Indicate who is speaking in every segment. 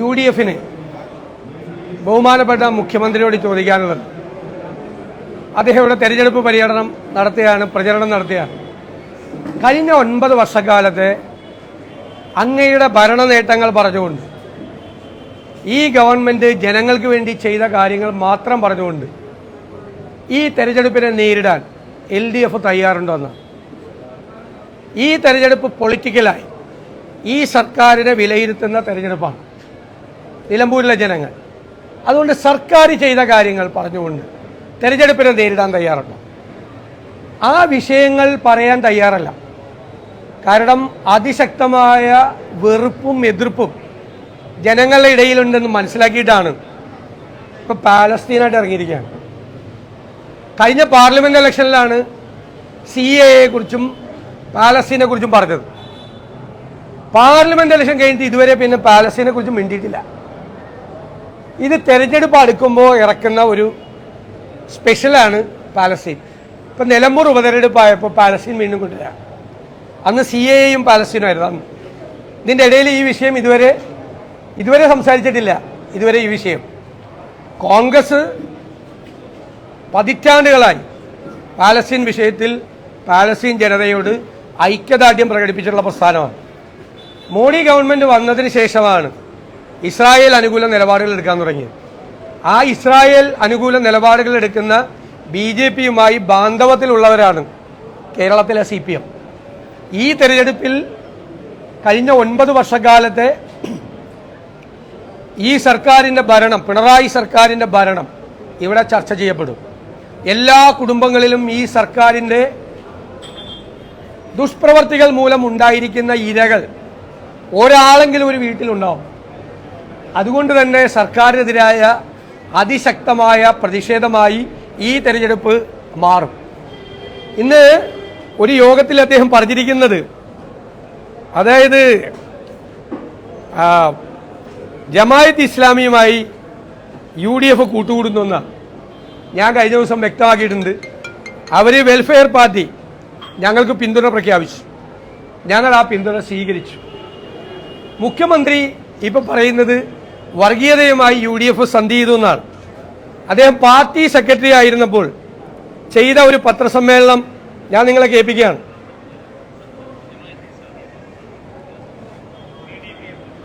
Speaker 1: UDFന് ബഹുമാനപ്പെട്ട മുഖ്യമന്ത്രിയോട് ചോദിക്കാനുള്ളത്, അദ്ദേഹം ഇവിടെ തെരഞ്ഞെടുപ്പ് പര്യടനം നടത്തുകയാണ്, പ്രചരണം നടത്തുകയാണ്. കഴിഞ്ഞ 9 വർഷക്കാലത്തെ അങ്ങയുടെ ഭരണ നേട്ടങ്ങൾ പറഞ്ഞുകൊണ്ട്, ഈ ഗവൺമെൻറ് ജനങ്ങൾക്ക് വേണ്ടി ചെയ്ത കാര്യങ്ങൾ മാത്രം പറഞ്ഞുകൊണ്ട് ഈ തെരഞ്ഞെടുപ്പിനെ നേരിടാൻ LDF തയ്യാറുണ്ടോന്ന്? ഈ തെരഞ്ഞെടുപ്പ് പൊളിറ്റിക്കലായി ഈ സർക്കാരിനെ വിലയിരുത്തുന്ന തെരഞ്ഞെടുപ്പാണ് നിലമ്പൂരിലെ ജനങ്ങൾ. അതുകൊണ്ട് സർക്കാർ ചെയ്ത കാര്യങ്ങൾ പറഞ്ഞുകൊണ്ട് തെരഞ്ഞെടുപ്പിനെ നേരിടാൻ തയ്യാറുണ്ടോ? ആ വിഷയങ്ങൾ പറയാൻ തയ്യാറല്ല. കാരണം അതിശക്തമായ വെറുപ്പും എതിർപ്പും ജനങ്ങളുടെ ഇടയിലുണ്ടെന്ന് മനസ്സിലാക്കിയിട്ടാണ് ഇപ്പോൾ പാലസ്തീനായിട്ട് ഇറങ്ങിയിരിക്കുകയാണ്. കഴിഞ്ഞ പാർലമെന്റ് ഇലക്ഷനിലാണ് CAA കുറിച്ചും പാലസ്തീനെ കുറിച്ചും പറഞ്ഞത്. പാർലമെന്റ് ഇലക്ഷൻ കഴിഞ്ഞിട്ട് ഇതുവരെ പിന്നെ പാലസ്തീനെ കുറിച്ച് മിണ്ടിയിട്ടില്ല. ഇത് തെരഞ്ഞെടുപ്പ് അടുക്കുമ്പോൾ ഇറക്കുന്ന ഒരു സ്പെഷ്യലാണ് പാലസ്തീൻ. ഇപ്പം നിലമ്പൂർ ഉപതെരഞ്ഞെടുപ്പായപ്പോൾ പാലസ്തീൻ വീണ്ടും കൊണ്ടില്ല. അന്ന് CAAയും പാലസ്തീനും ആയിരുന്നു അന്ന്. ഇതിൻ്റെ ഇടയിൽ ഈ വിഷയം ഇതുവരെ സംസാരിച്ചിട്ടില്ല. ഇതുവരെ ഈ വിഷയം കോൺഗ്രസ് പതിറ്റാണ്ടുകളായി പാലസ്തീൻ വിഷയത്തിൽ പാലസ്തീൻ ജനതയോട് ഐക്യദാർഢ്യം പ്രകടിപ്പിച്ചിട്ടുള്ള പ്രസ്ഥാനമാണ്. മോഡി ഗവൺമെൻറ് വന്നതിന് ശേഷമാണ് ഇസ്രായേൽ അനുകൂല നിലപാടുകൾ എടുക്കാൻ തുടങ്ങിയത്. ആ ഇസ്രായേൽ അനുകൂല നിലപാടുകൾ എടുക്കുന്ന BJPയുമായി ബാന്ധവത്തിലുള്ളവരാണ് കേരളത്തിലെ CPM. ഈ തെരഞ്ഞെടുപ്പിൽ കഴിഞ്ഞ 9 വർഷക്കാലത്തെ ഈ സർക്കാരിൻ്റെ ഭരണം, പിണറായി സർക്കാരിൻ്റെ ഭരണം ഇവിടെ ചർച്ച ചെയ്യപ്പെടും. എല്ലാ കുടുംബങ്ങളിലും ഈ സർക്കാരിൻ്റെ ദുഷ്പ്രവർത്തികൾ മൂലം ഉണ്ടായിരിക്കുന്ന ഇരകൾ ഒരാളെങ്കിലും ഒരു വീട്ടിലുണ്ടാവും. അതുകൊണ്ട് തന്നെ സർക്കാരിനെതിരായ അതിശക്തമായ പ്രതിഷേധമായി ഈ തെരഞ്ഞെടുപ്പ് മാറും. ഇന്ന് ഒരു യോഗത്തിൽ അദ്ദേഹം പറഞ്ഞിരിക്കുന്നത്, അതായത് ജമായത്ത് ഇസ്ലാമിയുമായി UDF കൂട്ടുകൂടുന്നെന്നാണ്. ഞാൻ കഴിഞ്ഞ ദിവസം വ്യക്തമാക്കിയിട്ടുണ്ട്. അവർ വെൽഫെയർ പാർട്ടി ഞങ്ങൾക്ക് പിന്തുണ പ്രഖ്യാപിച്ചു. ഞങ്ങൾ ആ പിന്തുണ സ്വീകരിച്ചു. മുഖ്യമന്ത്രി ഇപ്പം പറയുന്നത് വർഗീയതയുമായി UDF സന്ധി ചെയ്തു എന്നാണ്. അദ്ദേഹം പാർട്ടി സെക്രട്ടറി ആയിരുന്നപ്പോൾ ചെയ്ത ഒരു പത്രസമ്മേളനം ഞാൻ നിങ്ങളെ കേൾപ്പിക്കുകയാണ്.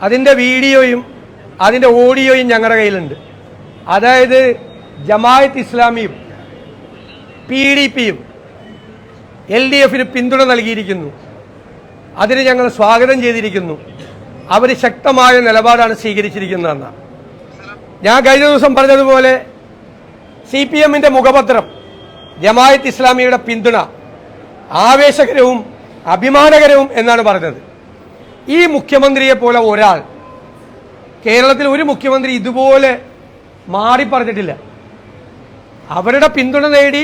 Speaker 1: അതിൻ്റെ വീഡിയോയും അതിൻ്റെ ഓഡിയോയും ഞങ്ങളുടെ കയ്യിലുണ്ട്. അതായത് ജമായത്ത് ഇസ്ലാമിയും PDPയും LDFന് പിന്തുണ നൽകിയിരിക്കുന്നു. അതിന് ഞങ്ങൾ സ്വാഗതം ചെയ്തിരിക്കുന്നു. അവർ ശക്തമായ നിലപാടാണ് സ്വീകരിച്ചിരിക്കുന്നതെന്നാണ്. ഞാൻ കഴിഞ്ഞ ദിവസം പറഞ്ഞതുപോലെ CPMന്റെ മുഖപത്രം ജമായത്ത് ഇസ്ലാമിയുടെ പിന്തുണ ആവേശകരവും അഭിമാനകരവും എന്നാണ് പറഞ്ഞത്. ഈ മുഖ്യമന്ത്രിയെ പോലെ ഒരാൾ കേരളത്തിൽ ഒരു മുഖ്യമന്ത്രി ഇതുപോലെ മാറി പറഞ്ഞിട്ടില്ല. അവരുടെ പിന്തുണ നേടി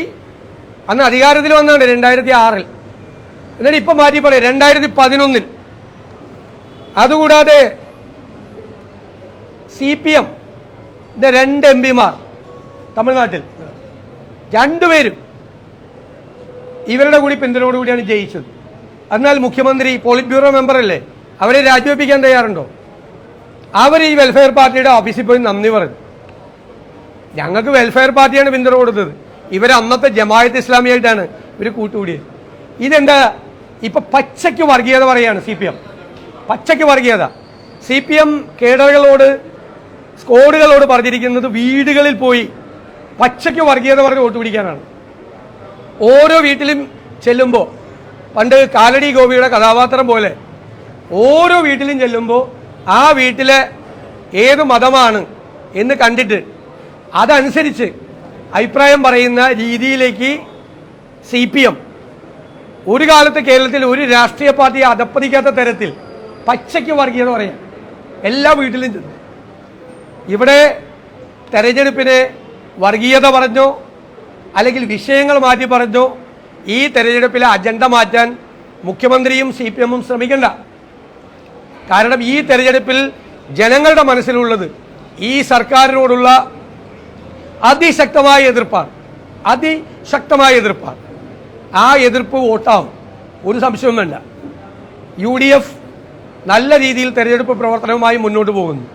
Speaker 1: അന്ന് അധികാരത്തിൽ വന്നാണ് 2006-ൽ. എന്നിട്ട് ഇപ്പം മാറ്റി പറയും 2011-ൽ. അതുകൂടാതെ CPMന്റെ 2 MPമാർ തമിഴ്നാട്ടിൽ, രണ്ടുപേരും ഇവരുടെ കൂടി പിന്തുണയോടുകൂടിയാണ് ജയിച്ചത്. എന്നാൽ മുഖ്യമന്ത്രി പോളിറ്റ് ബ്യൂറോ മെമ്പറല്ലേ, അവരെ രാജിവെപ്പിക്കാൻ തയ്യാറുണ്ടോ? അവർ ഈ വെൽഫെയർ പാർട്ടിയുടെ ഓഫീസിൽ പോയി നന്ദി പറഞ്ഞു. ഞങ്ങൾക്ക് വെൽഫെയർ പാർട്ടിയാണ് പിന്തുണ കൊടുത്തത്. ഇവർ അന്നത്തെ ജമായത്ത് ഇസ്ലാമിയായിട്ടാണ് ഇവർ കൂട്ടുകൂടിയത്. ഇതെന്താ ഇപ്പൊ പച്ചയ്ക്ക് വർഗീയത പറയാണ് CPM. പച്ചയ്ക്ക് വർഗീയത. CPM കേഡറുകളോട്, സ്ക്വാഡുകളോട് പറഞ്ഞിരിക്കുന്നത് വീടുകളിൽ പോയി പച്ചയ്ക്ക് വർഗീയത പറഞ്ഞ് വോട്ട് പിടിക്കാനാണ്. ഓരോ വീട്ടിലും ചെല്ലുമ്പോൾ, പണ്ട് കാലടി ഗോപിയുടെ കഥാപാത്രം പോലെ ഓരോ വീട്ടിലും ചെല്ലുമ്പോൾ ആ വീട്ടിലെ ഏത് മതമാണ് എന്ന് കണ്ടിട്ട് അതനുസരിച്ച് അഭിപ്രായം പറയുന്ന രീതിയിലേക്ക് CPM ഒരു കാലത്ത് കേരളത്തിൽ ഒരു രാഷ്ട്രീയ പാർട്ടിയെ അധപ്പതിക്കാത്ത തരത്തിൽ പച്ചയ്ക്ക് വർഗീയത പറയാം എല്ലാ വീട്ടിലും ചെന്ന്. ഇവിടെ തെരഞ്ഞെടുപ്പിനെ വർഗീയത പറഞ്ഞോ അല്ലെങ്കിൽ വിഷയങ്ങൾ മാറ്റി പറഞ്ഞോ ഈ തെരഞ്ഞെടുപ്പിലെ അജണ്ട മാറ്റാൻ മുഖ്യമന്ത്രിയും CPMഉം ശ്രമിക്കണ്ട. കാരണം ഈ തെരഞ്ഞെടുപ്പിൽ ജനങ്ങളുടെ മനസ്സിലുള്ളത് ഈ സർക്കാരിനോടുള്ള അതിശക്തമായ എതിർപ്പാണ്. ആ എതിർപ്പ് വോട്ടാവും, ഒരു സംശയവും വേണ്ട. UDF നല്ല രീതിയിൽ തെരഞ്ഞെടുപ്പ് പ്രവർത്തനവുമായി മുന്നോട്ട് പോകുന്നു.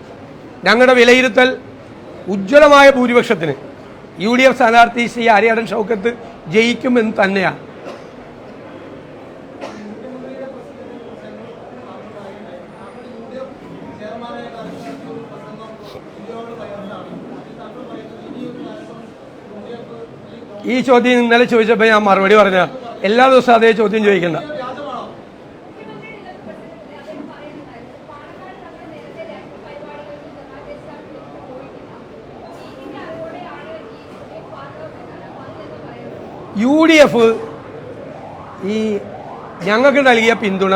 Speaker 1: ഞങ്ങളുടെ വിലയിരുത്തൽ ഉജ്ജ്വലമായ ഭൂരിപക്ഷത്തിന് UDF സ്ഥാനാർത്ഥി ശ്രീ ആര്യാടൻ ഷൗക്കത്ത് ജയിക്കുമെന്ന് തന്നെയാണ്. ഈ ചോദ്യം ഇന്നലെ ചോദിച്ചപ്പോൾ ഞാൻ മറുപടി പറഞ്ഞ എല്ലാ ദിവസവും അതേ ചോദ്യം ചോദിക്കണ്ട. UDF ഈ ഞങ്ങൾക്ക് നൽകിയ പിന്തുണ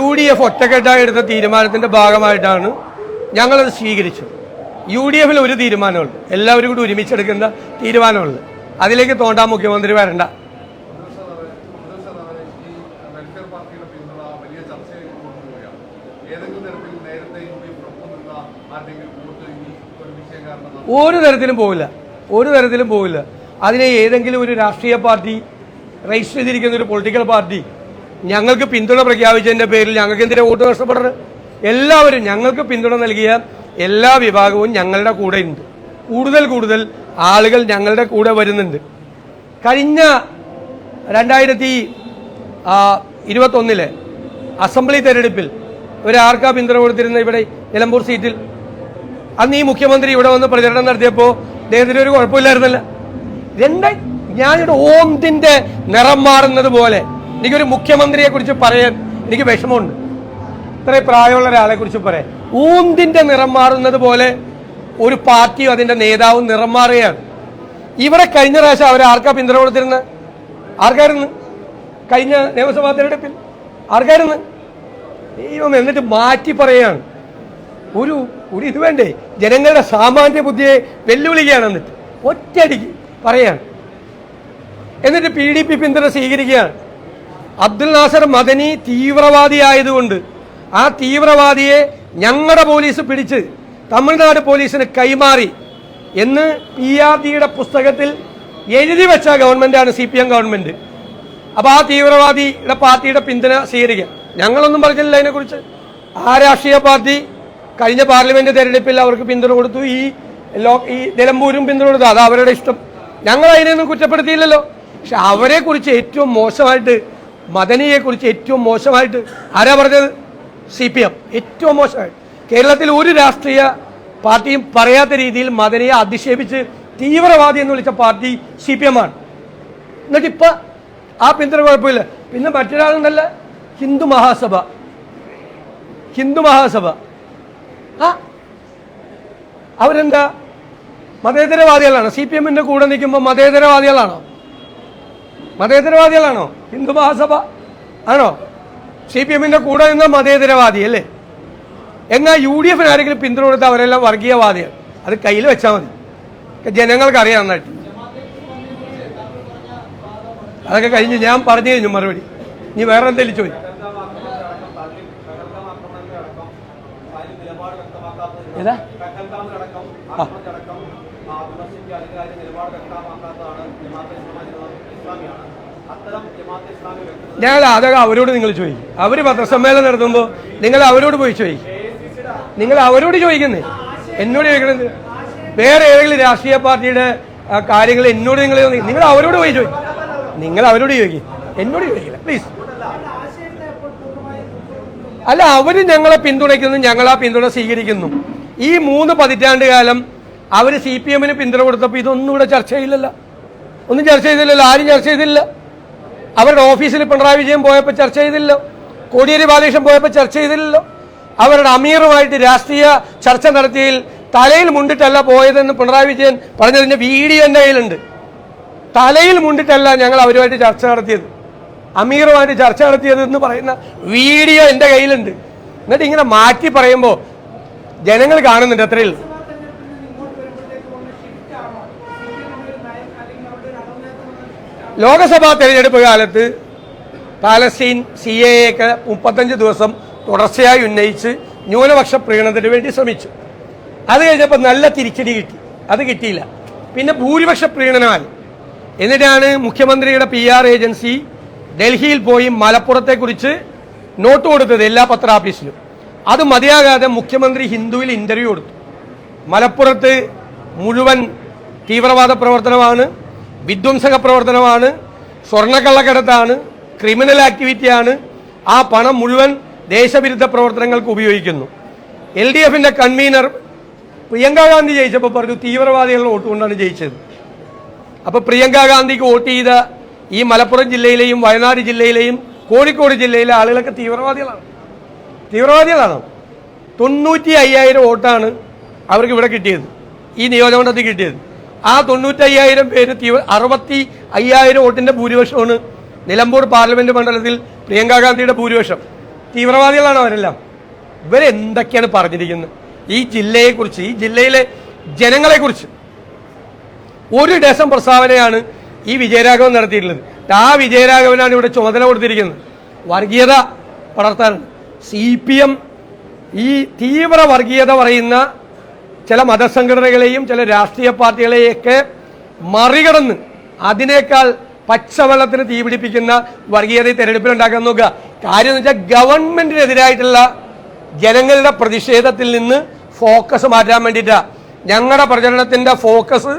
Speaker 1: UDF ഒറ്റക്കെട്ടായി എടുത്ത തീരുമാനത്തിൻ്റെ ഭാഗമായിട്ടാണ് ഞങ്ങളത് സ്വീകരിച്ചത്. UDFൽ ഒരു തീരുമാനമുണ്ട്, എല്ലാവരും കൂടി ഒരുമിച്ചെടുക്കുന്ന തീരുമാനമുണ്ട്. അതിലേക്ക് തോണ്ടാൻ മുഖ്യമന്ത്രി വരണ്ട. ഒരു തരത്തിലും പോവില്ല, ഒരു തരത്തിലും പോവില്ല. അതിനെ ഏതെങ്കിലും ഒരു രാഷ്ട്രീയ പാർട്ടി രജിസ്റ്റർ ചെയ്തിരിക്കുന്ന ഒരു പൊളിറ്റിക്കൽ പാർട്ടി ഞങ്ങൾക്ക് പിന്തുണ പ്രഖ്യാപിച്ചതിൻ്റെ പേരിൽ ഞങ്ങൾക്ക് എന്തിനാ വോട്ട് നഷ്ടപ്പെടുന്നത്? എല്ലാവരും ഞങ്ങൾക്ക് പിന്തുണ നൽകിയ എല്ലാ വിഭാഗവും ഞങ്ങളുടെ കൂടെ ഉണ്ട്. കൂടുതൽ കൂടുതൽ ആളുകൾ ഞങ്ങളുടെ കൂടെ വരുന്നുണ്ട്. കഴിഞ്ഞ 2021 അസംബ്ലി തെരഞ്ഞെടുപ്പിൽ ഒരാർക്കാ പിന്തുണ കൊടുത്തിരുന്ന ഇവിടെ നിലമ്പൂർ സീറ്റിൽ അന്ന് ഈ മുഖ്യമന്ത്രി ഇവിടെ വന്ന് പ്രചരണം നടത്തിയപ്പോൾ അദ്ദേഹത്തിന് ഒരു കുഴപ്പമില്ലായിരുന്നല്ല. ഞാനിവിടെ ഓന്തിന്റെ നിറം മാറുന്നത് പോലെ എനിക്കൊരു മുഖ്യമന്ത്രിയെ കുറിച്ച് പറയാൻ എനിക്ക് വിഷമമുണ്ട്. ഇത്രയും പ്രായമുള്ള ഒരാളെ കുറിച്ച് പറയാൻ ഓന്തിന്റെ നിറം മാറുന്നത് പോലെ ഒരു പാർട്ടിയും അതിന്റെ നേതാവും നിറം മാറുകയാണ്. ഇവിടെ കഴിഞ്ഞ പ്രാവശ്യം അവർ ആർക്കാ പിന്തുണ കൊടുത്തിരുന്നത്? ആർക്കായിരുന്നു? കഴിഞ്ഞ നിയമസഭാ തെരഞ്ഞെടുപ്പിൽ ആർക്കായിരുന്നു? എന്നിട്ട് മാറ്റി പറയുകയാണ്. ഒരു ഇത് വേണ്ടേ? ജനങ്ങളുടെ സാമാന്യ ബുദ്ധിയെ വെല്ലുവിളിക്കുകയാണ്. എന്നിട്ട് ഒറ്റയടിക്ക് പറയാണ്. എന്നിട്ട് PDP പിന്തുണ സ്വീകരിക്കുകയാണ്. അബ്ദുൽ നാസർ മദനി തീവ്രവാദിയായതുകൊണ്ട് ആ തീവ്രവാദിയെ ഞങ്ങളുടെ പോലീസ് പിടിച്ച് തമിഴ്നാട് പോലീസിന് കൈമാറി എന്ന് PRDയുടെ പുസ്തകത്തിൽ എഴുതി വെച്ച ഗവൺമെന്റാണ് CPM ഗവൺമെന്റ്. അപ്പോൾ ആ തീവ്രവാദിയുടെ പാർട്ടിയുടെ പിന്തുണ സ്വീകരിക്കുക. ഞങ്ങളൊന്നും പറഞ്ഞില്ല അതിനെക്കുറിച്ച്. ആ രാഷ്ട്രീയ പാർട്ടി കഴിഞ്ഞ പാർലമെന്റ് തെരഞ്ഞെടുപ്പിൽ അവർക്ക് പിന്തുണ കൊടുത്തു. ഈ നിലമ്പൂരും പിന്തുണ കൊടുത്തു. അത് അവരുടെ ഇഷ്ടം. ഞങ്ങൾ അതിനെയൊന്നും കുറ്റപ്പെടുത്തിയില്ലല്ലോ. പക്ഷെ അവരെ കുറിച്ച് ഏറ്റവും മോശമായിട്ട്, മദനിയെക്കുറിച്ച് ഏറ്റവും മോശമായിട്ട് ആരാ പറഞ്ഞത്? CPM. ഏറ്റവും മോശമായിട്ട് കേരളത്തിൽ ഒരു രാഷ്ട്രീയ പാർട്ടിയും പറയാത്ത രീതിയിൽ മദനിയെ അധിക്ഷേപിച്ച് തീവ്രവാദി എന്ന് വിളിച്ച പാർട്ടി CPM ആണ്. എന്നിട്ട് ഇപ്പം ആ പിന്തുണ കുഴപ്പമില്ല. പിന്നെ മറ്റൊരാളുണ്ടല്ല, ഹിന്ദു മഹാസഭ. അവരെന്താ മതേതരവാദികളാണോ? CPMന്റെ കൂടെ നിൽക്കുമ്പോൾ മതേതരവാദികളാണോ? ഹിന്ദു മഹാസഭ ആണോ? CPMന്റെ കൂടെ നിന്ന മതേതരവാദി അല്ലേ? എന്നാൽ UDFന് ആരെങ്കിലും പിന്തുണ കൊടുത്താൽ അവരെല്ലാം വർഗീയവാദിയാണ്. അത് കയ്യിൽ വെച്ചാൽ മതി. ജനങ്ങൾക്ക് അറിയാം നന്നായിട്ട്. അതൊക്കെ കഴിഞ്ഞ് ഞാൻ പറഞ്ഞു കഴിഞ്ഞു മറുപടി. നീ വേറെ എന്തെങ്കിലും ചോദിക്കും. ഏതാ? ഞാൻ അതൊക്കെ അവരോട് നിങ്ങൾ ചോദിക്കും. അവർ പത്രസമ്മേളനം നടത്തുമ്പോൾ നിങ്ങൾ അവരോട് പോയി ചോദിക്കും. നിങ്ങൾ അവരോട് ചോദിക്കുന്നേ, എന്നോട് ചോദിക്കണത്. വേറെ ഏതെങ്കിലും രാഷ്ട്രീയ പാർട്ടിയുടെ കാര്യങ്ങൾ എന്നോട് നിങ്ങൾ അവരോട് പോയി ചോദിക്കും. നിങ്ങൾ അവരോട് ചോദിക്കും, എന്നോട് ചോദിക്കില്ല പ്ലീസ്. അല്ല, അവർ ഞങ്ങളെ പിന്തുണയ്ക്കുന്നു, ഞങ്ങൾ ആ പിന്തുണ സ്വീകരിക്കുന്നു. ഈ 3 പതിറ്റാണ്ട് കാലം അവർ CPMന് പിന്തുണ കൊടുത്തപ്പോൾ ഇതൊന്നും ഇവിടെ ചർച്ച ചെയ്യില്ലല്ലോ. ഒന്നും ചർച്ച ചെയ്തില്ലല്ലോ. ആരും ചർച്ച ചെയ്തില്ല. അവരുടെ ഓഫീസിൽ പിണറായി വിജയൻ പോയപ്പോൾ ചർച്ച ചെയ്തില്ലല്ലോ. കോടിയേരി ബാലകൃഷ്ണൻ പോയപ്പോൾ ചർച്ച ചെയ്തില്ലല്ലോ. അവരുടെ അമീറുമായിട്ട് രാഷ്ട്രീയ ചർച്ച നടത്തിയതിൽ തലയിൽ മുണ്ടിട്ടല്ല പോയതെന്ന് പിണറായി വിജയൻ പറഞ്ഞതിൻ്റെ വീഡിയോ എൻ്റെ കയ്യിലുണ്ട്. തലയിൽ മുണ്ടിട്ടല്ല ഞങ്ങൾ അവരുമായിട്ട് ചർച്ച നടത്തിയത്, അമീറുമായിട്ട് ചർച്ച നടത്തിയത് എന്ന് പറയുന്ന വീഡിയോ എൻ്റെ കയ്യിലുണ്ട്. എന്നിട്ട് ഇങ്ങനെ മാറ്റി പറയുമ്പോൾ ജനങ്ങൾ കാണുന്നുണ്ട്. അത്രയേ ഉള്ളൂ. ലോക്സഭാ തെരഞ്ഞെടുപ്പ് കാലത്ത് പാലസ്തീൻ CAA 35 ദിവസം തുടർച്ചയായി ഉന്നയിച്ച് ന്യൂനപക്ഷ പ്രീണനത്തിന് വേണ്ടി ശ്രമിച്ചു. അത് കഴിഞ്ഞപ്പോൾ നല്ല തിരിച്ചടി കിട്ടി. അത് കിട്ടിയില്ല. പിന്നെ ഭൂരിപക്ഷ പ്രീണനമായി. എന്നിട്ടാണ് മുഖ്യമന്ത്രിയുടെ PR ഏജൻസി ഡൽഹിയിൽ പോയി മലപ്പുറത്തെക്കുറിച്ച് നോട്ട് കൊടുത്തത് എല്ലാ പത്രാഫീസിലും. അത് മതിയാകാതെ മുഖ്യമന്ത്രി ഹിന്ദുവിൽ ഇന്റർവ്യൂ കൊടുത്തു. മലപ്പുറത്ത് മുഴുവൻ തീവ്രവാദ പ്രവർത്തനമാണ്, വിധ്വംസക പ്രവർത്തനമാണ്, സ്വർണ്ണക്കള്ളക്കടത്താണ്, ക്രിമിനൽ ആക്ടിവിറ്റിയാണ്. ആ പണം മുഴുവൻ ദേശവിരുദ്ധ പ്രവർത്തനങ്ങൾക്ക് ഉപയോഗിക്കുന്നു. LDFിൻ്റെ കൺവീനർ പ്രിയങ്ക ഗാന്ധി ജയിച്ചപ്പോൾ പറഞ്ഞു തീവ്രവാദികളുടെ വോട്ട് കൊണ്ടാണ് ജയിച്ചത്. അപ്പോൾ പ്രിയങ്ക ഗാന്ധിക്ക് വോട്ട് ചെയ്ത ഈ മലപ്പുറം ജില്ലയിലെയും വയനാട് ജില്ലയിലെയും കോഴിക്കോട് ജില്ലയിലെ ആളുകളൊക്കെ തീവ്രവാദികളാണ്. 95,000 വോട്ടാണ് അവർക്ക് ഇവിടെ കിട്ടിയത്, ഈ നിയോജകമണ്ഡലത്തിൽ കിട്ടിയത്. ആ 95,000 പേര് 65,000 വോട്ടിൻ്റെ ഭൂരിപക്ഷമാണ് നിലമ്പൂർ പാർലമെന്റ് മണ്ഡലത്തിൽ പ്രിയങ്ക ഗാന്ധിയുടെ ഭൂരിപക്ഷം. തീവ്രവാദികളാണ് അവരെല്ലാം. ഇവരെന്തൊക്കെയാണ് പറഞ്ഞിരിക്കുന്നത് ഈ ജില്ലയെക്കുറിച്ച്, ഈ ജില്ലയിലെ ജനങ്ങളെക്കുറിച്ച്? ഒരു ഡസൻ പ്രസ്താവനയാണ് ഈ വിജയരാഘവൻ നടത്തിയിട്ടുള്ളത്. ആ വിജയരാഘവനാണ് ഇവിടെ ചുമതല കൊടുത്തിരിക്കുന്നത് വർഗീയത പടർത്താനാണ്. CPM ഈ തീവ്ര വർഗീയത പറയുന്ന ചില മതസംഘടനകളെയും ചില രാഷ്ട്രീയ പാർട്ടികളെയൊക്കെ മറികടന്ന് അതിനേക്കാൾ പച്ചവെള്ളത്തിന് തീപിടിപ്പിക്കുന്ന വർഗീയത തെരഞ്ഞെടുപ്പിൽ ഉണ്ടാക്കാൻ നോക്കുക. കാര്യം എന്ന് വെച്ചാൽ ഗവൺമെന്റിനെതിരായിട്ടുള്ള ജനങ്ങളുടെ പ്രതിഷേധത്തിൽ നിന്ന് ഫോക്കസ് മാറ്റാൻ വേണ്ടിയിട്ടാണ്. ഞങ്ങളുടെ പ്രചരണത്തിന്റെ ഫോക്കസ്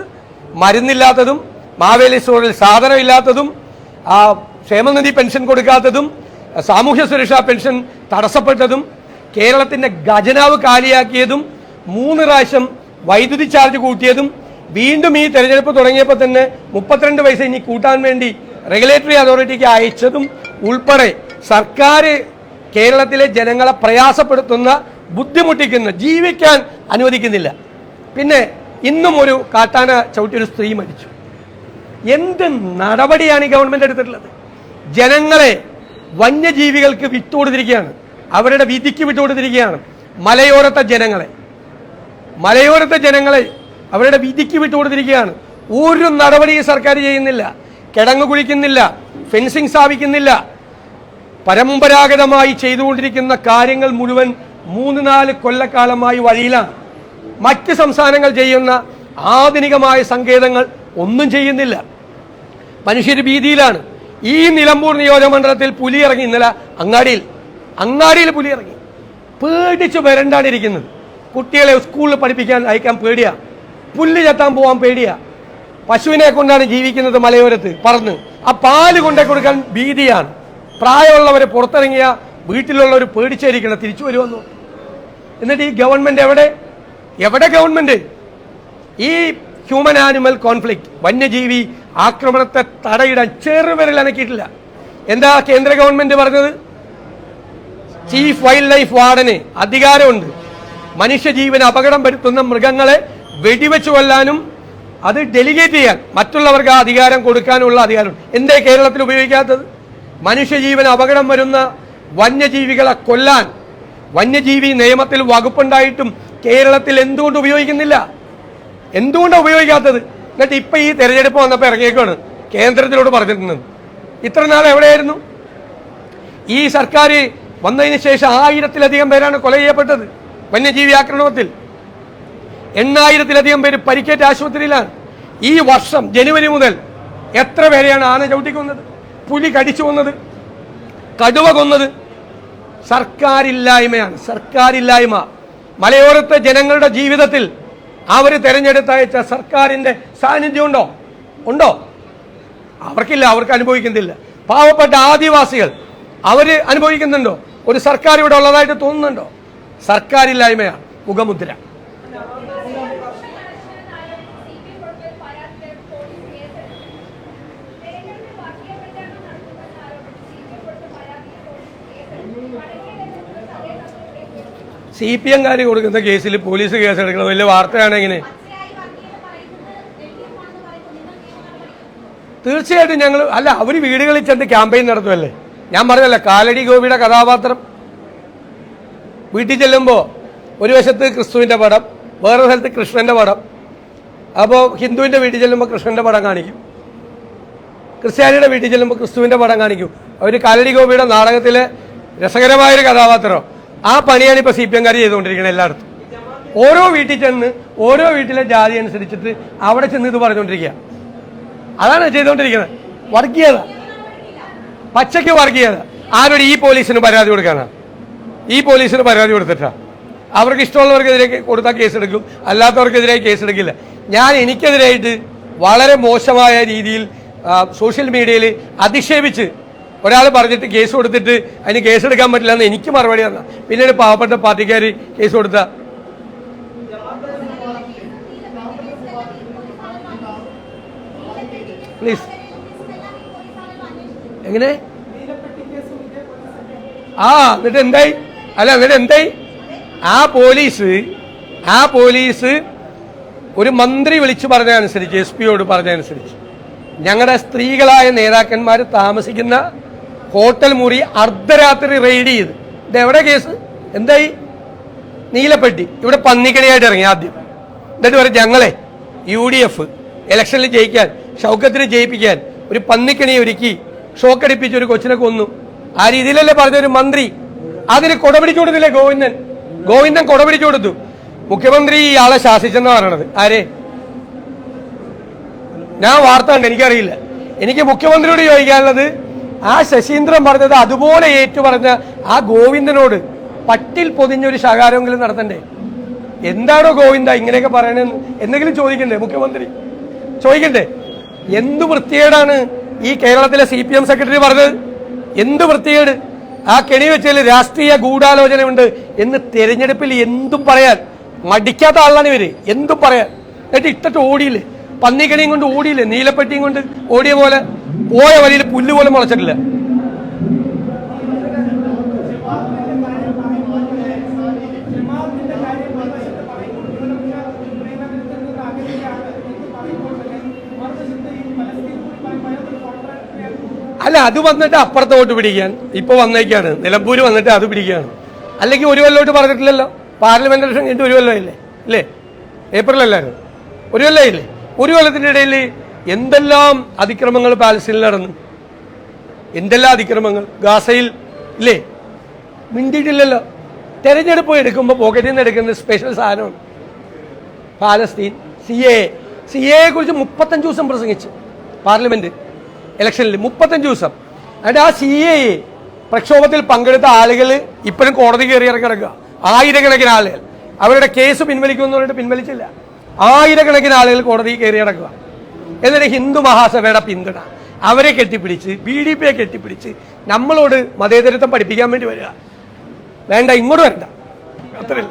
Speaker 1: മരുന്നില്ലാത്തതും മാവേലി സ്റ്റോറിൽ സാധനമില്ലാത്തതും ക്ഷേമനിധി പെൻഷൻ കൊടുക്കാത്തതും സാമൂഹ്യ സുരക്ഷാ പെൻഷൻ തടസ്സപ്പെട്ടതും കേരളത്തിന്റെ ഖജനാവ് കാലിയാക്കിയതും 3 പ്രാവശ്യം വൈദ്യുതി ചാർജ് കൂട്ടിയതും വീണ്ടും ഈ തെരഞ്ഞെടുപ്പ് തുടങ്ങിയപ്പോൾ തന്നെ 32 പൈസ ഇനി കൂട്ടാൻ വേണ്ടി റെഗുലേറ്ററി അതോറിറ്റിക്ക് അയച്ചതും ഉൾപ്പെടെ സർക്കാർ കേരളത്തിലെ ജനങ്ങളെ പ്രയാസപ്പെടുത്തുന്ന, ബുദ്ധിമുട്ടിക്കുന്ന, ജീവിക്കാൻ അനുവദിക്കുന്നില്ല. പിന്നെ ഇന്നും ഒരു കാട്ടാന ചവിട്ടിയൊരു സ്ത്രീ മരിച്ചു. എന്ത് നടപടിയാണ് ഈ ഗവൺമെന്റ് എടുത്തിട്ടുള്ളത്? ജനങ്ങളെ വന്യജീവികൾക്ക് വിട്ടുകൊടുത്തിരിക്കുകയാണ്, അവരുടെ വിധിക്ക് വിട്ടുകൊടുത്തിരിക്കുകയാണ്. മലയോരത്തെ ജനങ്ങളെ അവരുടെ വിധിക്ക് വിട്ടുകൊടുത്തിരിക്കുകയാണ്. ഒരു നടപടി സർക്കാർ ചെയ്യുന്നില്ല. കിടങ്ങ് കുഴിക്കുന്നില്ല, ഫെൻസിങ് സ്ഥാപിക്കുന്നില്ല. പരമ്പരാഗതമായി ചെയ്തുകൊണ്ടിരിക്കുന്ന കാര്യങ്ങൾ മുഴുവൻ 3-4 കൊല്ലക്കാലമായി വഴിയിലാണ്. മറ്റ് സംസ്ഥാനങ്ങൾ ചെയ്യുന്ന ആധുനികമായ സങ്കേതങ്ങൾ ഒന്നും ചെയ്യുന്നില്ല. മനുഷ്യർ ഭീതിയിലാണ്. ഈ നിലമ്പൂർ നിയോജകമണ്ഡലത്തിൽ പുലി ഇറങ്ങി. ഇന്നലെ അങ്ങാടിയിൽ പുലി ഇറങ്ങി. പേടിച്ച് വരണ്ടാണ് ഇരിക്കുന്നത്. കുട്ടികളെ സ്കൂളിൽ പഠിപ്പിക്കാൻ അയക്കാൻ പേടിയാ, പുല്ല് ചെത്താൻ പോകാൻ പേടിയാ. പശുവിനെ കൊണ്ടാണ് ജീവിക്കുന്നത് മലയോരത്ത് പറന്ന്. ആ പാല് കൊണ്ടേ കൊടുക്കാൻ ഭീതിയാണ്. പ്രായമുള്ളവരെ പുറത്തിറങ്ങിയ വീട്ടിലുള്ളവർ പേടിച്ചായിരിക്കണം തിരിച്ചു വരുമെന്നു. എന്നിട്ട് ഈ ഗവൺമെന്റ് എവിടെ ഗവൺമെന്റ്? ഈ ഹ്യൂമൻ ആനിമൽ കോൺഫ്ലിക്റ്റ്, വന്യജീവി ആക്രമണത്തെ തടയിടാൻ ചെറുവിരൽ അനക്കിയിട്ടില്ല. എന്താ കേന്ദ്ര ഗവൺമെന്റ് പറഞ്ഞത്? ചീഫ് വൈൽഡ് ലൈഫ് വാർഡന് അധികാരമുണ്ട് മനുഷ്യജീവന് അപകടം വരുത്തുന്ന മൃഗങ്ങളെ വെടിവെച്ച് കൊല്ലാനും അത് ഡെലിഗേറ്റ് ചെയ്യാൻ, മറ്റുള്ളവർക്ക് ആ അധികാരം കൊടുക്കാനുള്ള അധികാരം. എന്തേ കേരളത്തിൽ ഉപയോഗിക്കാത്തത്? മനുഷ്യജീവന് അപകടം വരുന്ന വന്യജീവികളെ കൊല്ലാൻ വന്യജീവി നിയമത്തിൽ വകുപ്പുണ്ടായിട്ടും കേരളത്തിൽ എന്തുകൊണ്ട് ഉപയോഗിക്കുന്നില്ല? എന്തുകൊണ്ടാണ് ഉപയോഗിക്കാത്തത്? എന്നിട്ട് ഇപ്പൊ ഈ തെരഞ്ഞെടുപ്പ് വന്നപ്പോൾ ഇറങ്ങിയേക്കാണ് കേന്ദ്രത്തിലോട് പറഞ്ഞിരുന്നത്. ഇത്ര നാൾ എവിടെയായിരുന്നു? ഈ സർക്കാർ വന്നതിന് ശേഷം 1000-ലധികം പേരാണ് കൊല ചെയ്യപ്പെട്ടത് വന്യജീവി ആക്രമണത്തിൽ. 8000-ലധികം പേര് പരിക്കേറ്റ ആശുപത്രിയിലാണ്. ഈ വർഷം ജനുവരി മുതൽ എത്ര പേരെയാണ് ആന ചവിട്ടിക്കൊന്നത്, പുലി കടിച്ചു കൊന്നത്, കടുവ കൊന്നത്? സർക്കാരില്ലായ്മയാണ്, സർക്കാരില്ലായ്മ. മലയോരത്തെ ജനങ്ങളുടെ ജീവിതത്തിൽ അവർ തെരഞ്ഞെടുത്തയച്ച സർക്കാരിന്റെ സാന്നിധ്യം ഉണ്ടോ? അവർക്കില്ല, അവർക്ക് അനുഭവിക്കുന്നില്ല. പാവപ്പെട്ട ആദിവാസികൾ അവര് അനുഭവിക്കുന്നുണ്ടോ? ഒരു സർക്കാർ ഇവിടെ ഉള്ളതായിട്ട് തോന്നുന്നുണ്ടോ? സർക്കാരില്ലായ്മയാണ് മുഖമുദ്ര. CPM കൊടുക്കുന്ന കേസിൽ പോലീസ് കേസെടുക്കണം വലിയ വാർത്തയാണ്. എങ്ങനെ? തീർച്ചയായിട്ടും ഞങ്ങൾ അവർ വീടുകളിൽ ചെന്ന് ക്യാമ്പയിൻ നടത്തുമല്ലേ. ഞാൻ പറഞ്ഞല്ലേ, കാലടി ഗോപിയുടെ കഥാപാത്രം വീട്ടിൽ ചെല്ലുമ്പോൾ ഒരു വശത്ത് ക്രിസ്തുവിൻ്റെ പടം, വേറെ സ്ഥലത്ത് കൃഷ്ണൻ്റെ പടം. അപ്പോൾ ഹിന്ദുവിൻ്റെ വീട്ടിൽ ചെല്ലുമ്പോൾ കൃഷ്ണൻ്റെ പടം കാണിക്കും, ക്രിസ്ത്യാനിയുടെ വീട്ടിൽ ചെല്ലുമ്പോൾ ക്രിസ്തുവിൻ്റെ പടം കാണിക്കും. അവർ കാലടി ഗോപിയുടെ നാടകത്തിലെ രസകരമായൊരു കഥാപാത്രം. ആ പണിയാണ് ഇപ്പോൾ CPM ചെയ്തുകൊണ്ടിരിക്കുന്നത് എല്ലായിടത്തും. ഓരോ വീട്ടിൽ ചെന്ന് ഓരോ വീട്ടിലെ ജാതി അനുസരിച്ചിട്ട് അവിടെ ചെന്ന് ഇത് പറഞ്ഞുകൊണ്ടിരിക്കുക. അതാണ് ചെയ്തുകൊണ്ടിരിക്കുന്നത്. വർഗീയത, പച്ചയ്ക്ക് വർഗീയത. ആരോട്? ഈ പോലീസിന് പരാതി കൊടുക്കാനാണ്. ഈ പോലീസിന് പരാതി കൊടുത്തിട്ടാ അവർക്ക് ഇഷ്ടമുള്ളവർക്കെതിരെ കൊടുത്താൽ കേസെടുക്കും, അല്ലാത്തവർക്കെതിരെ കേസെടുക്കില്ല. ഞാൻ എനിക്കെതിരായിട്ട് വളരെ മോശമായ രീതിയിൽ സോഷ്യൽ മീഡിയയിൽ അധിക്ഷേപിച്ച് ഒരാൾ പറഞ്ഞിട്ട് കേസ് കൊടുത്തിട്ട് അതിന് കേസെടുക്കാൻ പറ്റില്ല എന്ന് എനിക്ക് മറുപടി തന്ന പിന്നീട് പാവപ്പെട്ട പാർട്ടിക്കാർ കേസ് കൊടുത്ത പ്ലീസ് എങ്ങനെ എന്നിട്ട് എന്തായി? അല്ല എന്നിട്ട് എന്തായി? ആ പോലീസ് ഒരു മന്ത്രി വിളിച്ചു പറഞ്ഞതനുസരിച്ച്, എസ് പിയോട് പറഞ്ഞതനുസരിച്ച് ഞങ്ങളുടെ സ്ത്രീകളായ നേതാക്കന്മാർ താമസിക്കുന്ന ഹോട്ടൽ മുറി അർദ്ധരാത്രി റെയ്ഡ് ചെയ്ത്. ഇതെവിടെ കേസ്? എന്തായി? നീലപ്പെട്ടി ഇവിടെ പന്നിക്കണിയായിട്ട് ഇറങ്ങി ആദ്യം. എന്നിട്ട് പറയും ഞങ്ങളെ UDF ഇലക്ഷനിൽ ജയിക്കാൻ, ഷൗക്കത്തിനെ ജയിപ്പിക്കാൻ ഒരു പന്നിക്കണിയെ ഒരുക്കി ഷോക്കടിപ്പിച്ച് ഒരു കൊച്ചിനെ കൊന്നു. ആ രീതിയിലല്ലേ പറഞ്ഞൊരു മന്ത്രി. അതിന് കൊടപിടിച്ചു കൊടുത്തില്ലേ ഗോവിന്ദൻ കൊടപിടിച്ചു കൊടുത്തു. മുഖ്യമന്ത്രി ഇയാളെ ശാസിച്ചെന്ന് പറയണത് ആരെ? ഞാൻ വാർത്ത കണ്ട്, എനിക്കറിയില്ല. എനിക്ക് മുഖ്യമന്ത്രിയോട് ചോദിക്കാനുള്ളത്, ആ ശശീന്ദ്രൻ പറഞ്ഞത് അതുപോലെ ഏറ്റു പറഞ്ഞ ആ ഗോവിന്ദനോട് പട്ടിൽ പൊതിഞ്ഞൊരു ശകാരമെങ്കിലും നടത്തണ്ടേ? എന്താണോ ഗോവിന്ദ ഇങ്ങനെയൊക്കെ പറയണെന്ന് എന്തെങ്കിലും ചോദിക്കണ്ടേ? മുഖ്യമന്ത്രി ചോദിക്കണ്ടേ? എന്ത് വൃത്തികേടാണ് ഈ കേരളത്തിലെ CPM സെക്രട്ടറി പറഞ്ഞത്? എന്ത് വൃത്തികേട്! ആ കെണി വെച്ചാൽ രാഷ്ട്രീയ ഗൂഢാലോചനയുണ്ട് എന്ന് തെരഞ്ഞെടുപ്പിൽ എന്തും പറയാൻ മടിക്കാത്ത ആളാണ് ഇവര്. എന്തും പറയാൻ. എന്നിട്ട് ഇട്ടിട്ട് ഓടിയില്ലേ? പന്നിക്കണിയും കൊണ്ട് ഓടിയില്ലേ? നീലപ്പെട്ടിയും കൊണ്ട് ഓടിയ പോലെ പോയ വഴിയിൽ പുല്ല് പോലും മുളച്ചിട്ടില്ല. അല്ല, അത് വന്നിട്ട് അപ്പുറത്തോട്ട് പിടിക്കാൻ ഇപ്പൊ വന്നേക്കാണ്. നിലമ്പൂര് വന്നിട്ട് അത് പിടിക്കുകയാണ്. അല്ലെങ്കിൽ ഒരു കൊല്ലോട്ട് പറഞ്ഞിട്ടില്ലല്ലോ. പാർലമെന്റ് ഇലക്ഷൻ കഴിഞ്ഞിട്ട് ഒരു കൊല്ലമായില്ലേ? ഇല്ലേ? ഏപ്രിലല്ലായിരുന്നു? ഒരു കൊല്ലമായില്ലേ? ഒരു കൊല്ലത്തിന്റെ ഇടയിൽ എന്തെല്ലാം അതിക്രമങ്ങൾ പാലസ്തീനിൽ നടന്നു, എന്തെല്ലാം അതിക്രമങ്ങൾ ഗാസയിൽ ഇല്ലേ? മിണ്ടിയിട്ടില്ലല്ലോ. തെരഞ്ഞെടുപ്പ് എടുക്കുമ്പോൾ പോക്കറ്റിൽ നിന്ന് എടുക്കുന്ന സ്പെഷ്യൽ സാധനമാണ് പാലസ്തീൻ. CAA കുറിച്ച് 35 ദിവസം പ്രസംഗിച്ച് പാർലമെന്റ് ഇലക്ഷനിൽ 35 ദിവസം. എന്നിട്ട് ആ CAA പ്രക്ഷോഭത്തിൽ പങ്കെടുത്ത ആളുകൾ ഇപ്പോഴും കോടതി കയറി ഇറക്കിടക്കുക. ആയിരക്കണക്കിന് ആളുകൾ അവരുടെ കേസ് പിൻവലിക്കുമെന്ന് പറഞ്ഞിട്ട് പിൻവലിച്ചില്ല. ആയിരക്കണക്കിന് ആളുകൾ കോടതി കയറി ഇറക്കുക. എന്നിട്ട് ഹിന്ദു മഹാസഭയുടെ പിന്തുണ അവരെ കെട്ടിപ്പിടിച്ച്, BDP കെട്ടിപ്പിടിച്ച് നമ്മളോട് മതേതരത്വം പഠിപ്പിക്കാൻ വേണ്ടി വരിക. വേണ്ട, ഇങ്ങോട്ട് വരണ്ട. അത്രയും